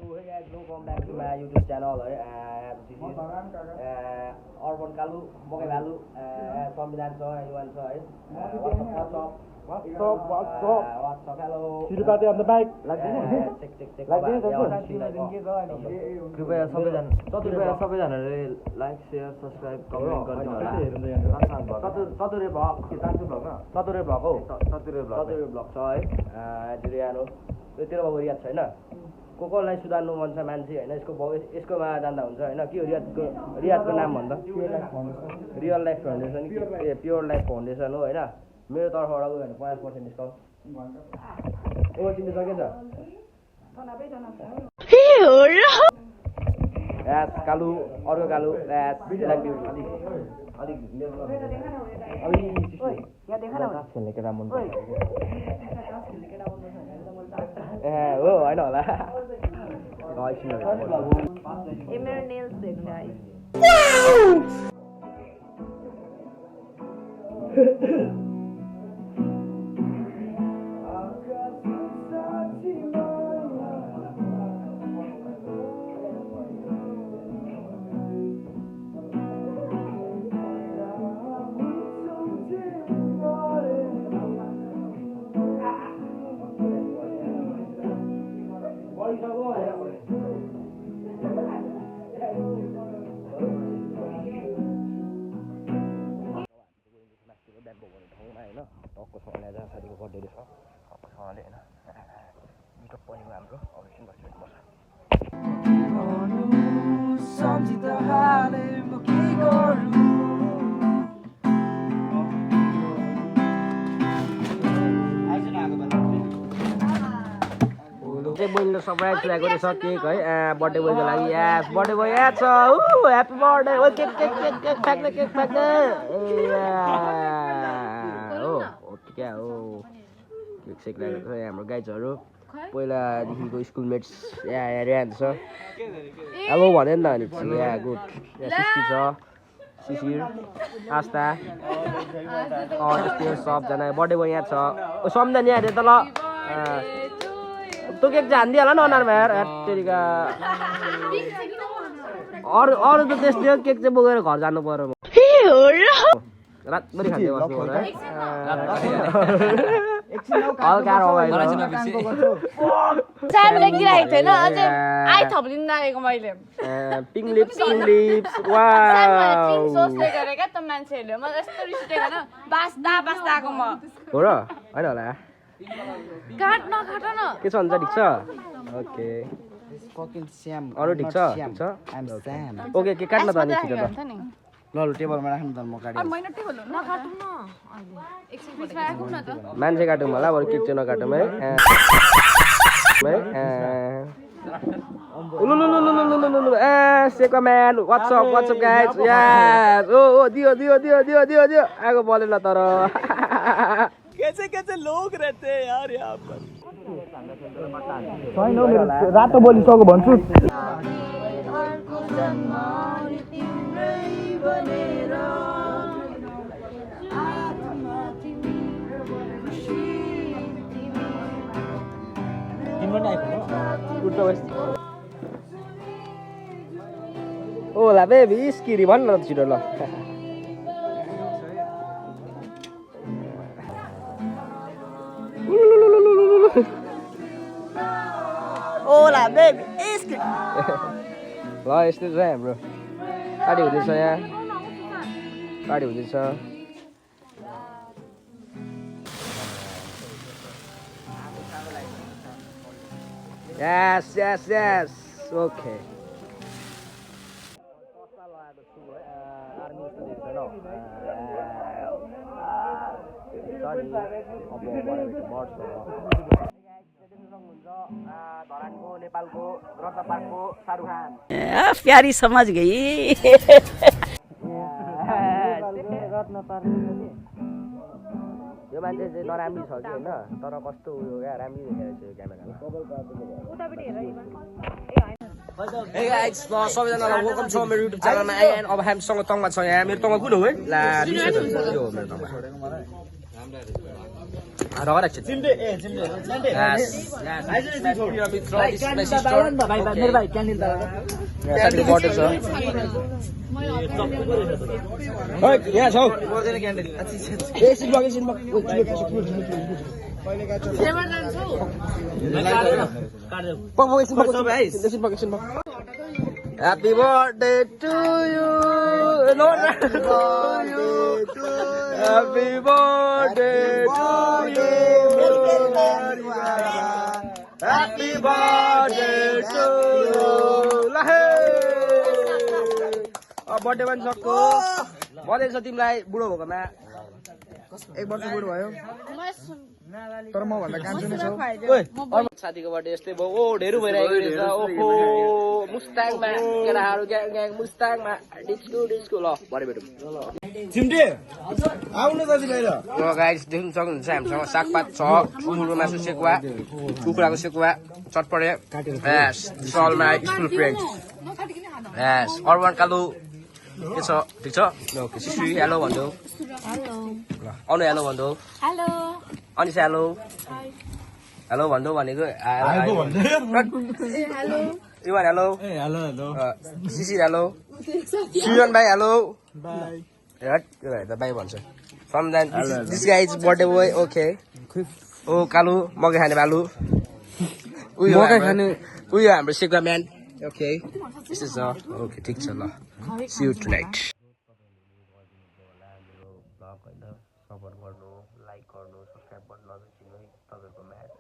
Hey guys, welcome back to my YouTube channel. This is Urban Kalu, Mokai Balu, Sambidan Soy, Yuan Soy. What's up? Hello. Siripati on the bike. Check. कृपया सबैजनाले like share subscribe comment गरिदिनु होला चतुरे blog के तान्छु blog न चतुरे blog हो चतुरे blog छ है जिरियानो यो तेरो बाबु रियाद छैन कोलाई सुधार्नु मन छ मान्छे हैन यसकोमा जान्दा हुन्छ हैन के हो रियादको नाम भन्दा real life foundation a pure life foundation हो हैन मेरो तर्फबाट गयो भने 50% डिस्काउन्ट ओ चिन्नु सकेछ यास कालु अर्को कालु यास ब्ल्याक ब्युटी अलिक यहाँ देखा न खेल्ने केटा मन पर्छ ए हो हैन होला ए मेरो नेल्स देख्छ टक्को सँगले जहाँ साथीको बर्थडे रहेछ टक्को सँगले होइन मिटअप पनि हाम्रो अवश्य बसिरहनुपर्छ बहिनीले सरप्राइज ल्याएको रहेछ केक है बर्थडे बोयको लागि यास बर्थडे बोय याद छ ह्याप्पी बर्थडे ओ केक फ्याक्ने क्या हो केक सेक लागेको छ हाम्रो गाइजहरू पहिलादेखिको स्कुलमेट्स यहाँ छ अब भने नि त अनि या गुड सिस्टी छ शिशिर आस्था यस्तै सबजना बर्थडे बोय यहाँ छ सम्झना यहाँ त ल तँ केक जान्दियो होला न अनुहारमा यार तेरिका अरू त त्यस्तै हो केक चाहिँ बोकेर घर जानु पर्यो रातभरि खाँदै बस्नु पर्यो पिङ लिप्स हो र होइन होला के छ हुन्छ ठिक छ ओके अरू ठिक छ ओके के काट्न त अनि छिटो त ल टेबलमा राख्नु त म काट्छु मान्छे काटौँ होला बरु केक चाहिँ नकाटौँ है सेको म्यान व्हाट्सअप गाइज यास ओ दियो आगो बोलेन तर कैसे लोग रहते हैं यार यहाँ पर रातो बोलिसक्यो भन्छु ओला बेबी स्किरी भन्न त छिटो ल ओला बेबी स्किरी ल यस्तै छ हाम्रो पार्टी हुँदैछ यहाँ पार्टी हुँदैछ yes okay नेपालको रत्नपार्कको शाहरुख खान प्यारी समझ गई यो मान्छे चाहिँ नराम्री छ कि होइन तर कस्तो उयो क्या राम्री देखेको छ यो क्यामेरामा Hey guys, सबैजनालाई वेलकम छ मेरो युट्युब च्यानलमा आइएन अब हामीसँग तङ्गा छ यहाँ मेरो तङ्गा कुन हो है ला यो हो मेरो तङ्गा Rock action. Yes. Happy birthday, sir. Yeah, so. Yes, it's back. Happy birthday to you. No, Happy birthday to you. Happy birthday to you. Birthday पनि सक्यो बधाई छ तिमीलाई बुढो भएकोमा 1 वर्ष बुढो भयो तर म भन्दा कान्छो नै छौ ओइ साथीको बर्थडे यस्तै भयो ओ ढेरु भइरहेको रहेछ ओहो मुस्ताङमा केटाहरु ग्याङ ग्याङ मुस्ताङमा डिस्को ल भरे भेटौँ चिम्टे आउनु दाजु बाहिर ल गाइस देख्न सक्नुहुन्छ हामीसँग सागपात छ सुँगुरको मासु सेकुवा कुखुराको सेकुवा चटपटे yes Salma school friend yes अर्बन कालु के छ ठीक छ ओके सिस्टरी हेलो भन्दै हेलो अनु हेलो भन्दै हेलो अनिसा हेलो हेलो भन्दै भनेको हेलो इवान हेलो ए हेलो हेलो सिसी हेलो सुजन भाइ हेलो बाइ हट के भाइ त बाइ भन्छ समदान this guys birthday boy okay ओ कालु मकै खाने बालु मकै खाने उयो हाम्रो सेक्वा man okay this is okay ठीक छ ल see you tonight सपोर्ट गर्नु लाइक गर्नु सब्स्क्राइब गर्नु नबिर्सिनु है तपाईहरुको म्याच